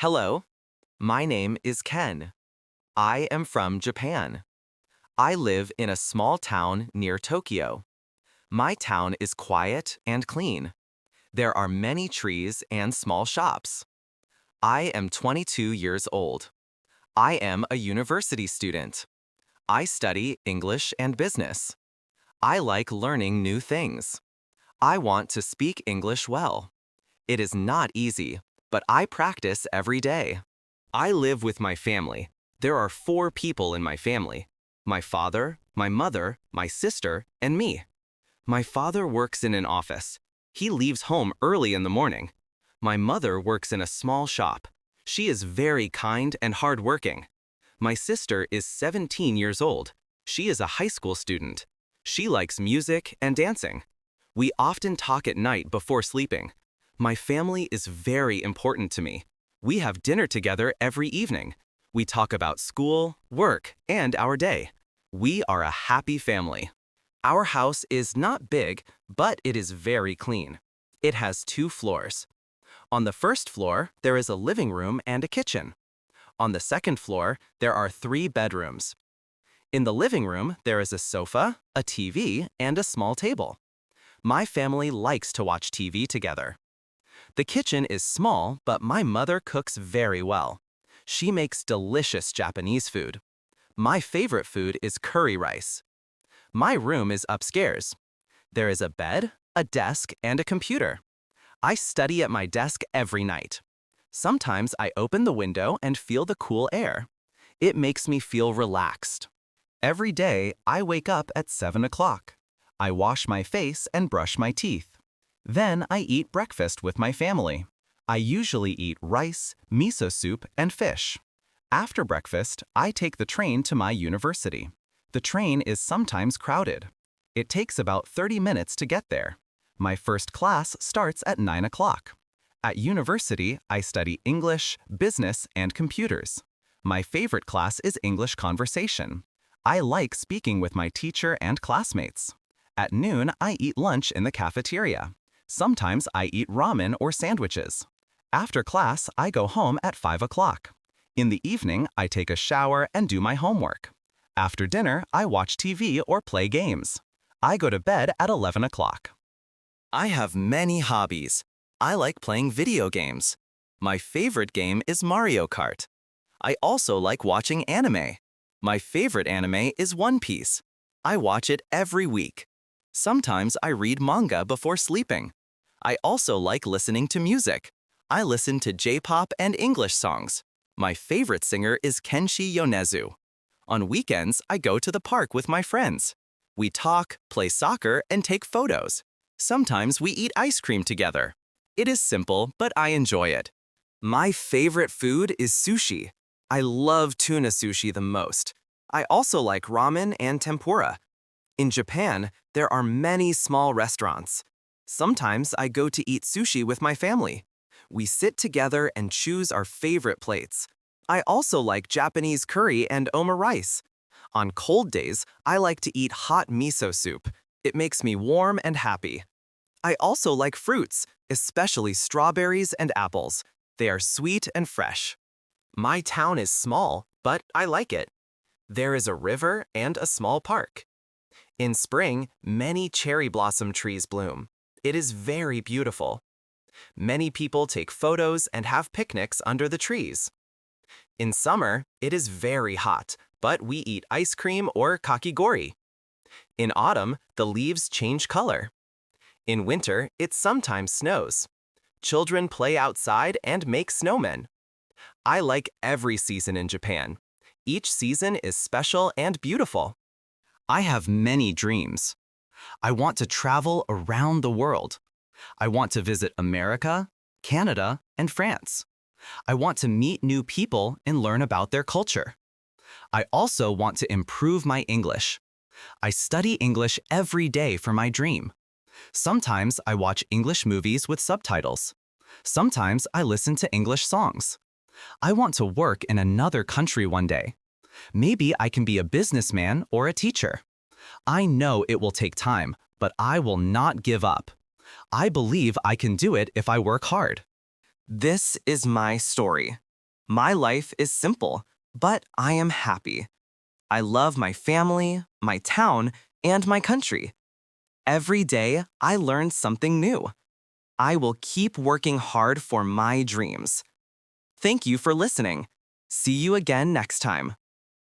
Hello, my name is Ken. I am from Japan. I live in a small town near Tokyo. My town is quiet and clean. There are many trees and small shops. I am 22 years old. I am a university student. I study English and business. I like learning new things. I want to speak English well. It is not easy, but I practice every day. I live with my family. There are 4 people in my family: my father, my mother, my sister, and me. My father works in an office. He leaves home early in the morning. My mother works in a small shop. She is very kind and hardworking. My sister is 17 years old. She is a high school student. She likes music and dancing. We often talk at night before sleeping. My family is very important to me. We have dinner together every evening. We talk about school, work, and our day. We are a happy family. Our house is not big, but it is very clean. It has 2 floors. On the first floor, there is a living room and a kitchen. On the second floor, there are 3 bedrooms. In the living room, there is a sofa, a TV, and a small table. My family likes to watch TV together. The kitchen is small, but my mother cooks very well. She makes delicious Japanese food. My favorite food is curry rice. My room is upstairs. There is a bed, a desk, and a computer. I study at my desk every night. Sometimes I open the window and feel the cool air. It makes me feel relaxed. Every day, I wake up at 7 o'clock. I wash my face and brush my teeth. Then I eat breakfast with my family. I usually eat rice, miso soup, and fish. After breakfast, I take the train to my university. The train is sometimes crowded. It takes about 30 minutes to get there. My first class starts at 9 o'clock. At university, I study English, business, and computers. My favorite class is English conversation. I like speaking with my teacher and classmates. At noon, I eat lunch in the cafeteria. Sometimes I eat ramen or sandwiches. After class, I go home at 5 o'clock. In the evening, I take a shower and do my homework. After dinner, I watch TV or play games. I go to bed at 11 o'clock. I have many hobbies. I like playing video games. My favorite game is Mario Kart. I also like watching anime. My favorite anime is One Piece. I watch it every week. Sometimes I read manga before sleeping. I also like listening to music. I listen to J-pop and English songs. My favorite singer is Kenshi Yonezu. On weekends, I go to the park with my friends. We talk, play soccer, and take photos. Sometimes we eat ice cream together. It is simple, but I enjoy it. My favorite food is sushi. I love tuna sushi the most. I also like ramen and tempura. In Japan, there are many small restaurants. Sometimes I go to eat sushi with my family. We sit together and choose our favorite plates. I also like Japanese curry and omurice. On cold days, I like to eat hot miso soup. It makes me warm and happy. I also like fruits, especially strawberries and apples. They are sweet and fresh. My town is small, but I like it. There is a river and a small park. In spring, many cherry blossom trees bloom. It is very beautiful. Many people take photos and have picnics under the trees. In summer, it is very hot, but we eat ice cream or kakigori. In autumn, the leaves change color. In winter, it sometimes snows. Children play outside and make snowmen. I like every season in Japan. Each season is special and beautiful. I have many dreams. I want to travel around the world. I want to visit America, Canada, and France. I want to meet new people and learn about their culture. I also want to improve my English. I study English every day for my dream. Sometimes I watch English movies with subtitles. Sometimes I listen to English songs. I want to work in another country one day. Maybe I can be a businessman or a teacher. I know it will take time, but I will not give up. I believe I can do it if I work hard. This is my story. My life is simple, but I am happy. I love my family, my town, and my country. Every day, I learn something new. I will keep working hard for my dreams. Thank you for listening. See you again next time.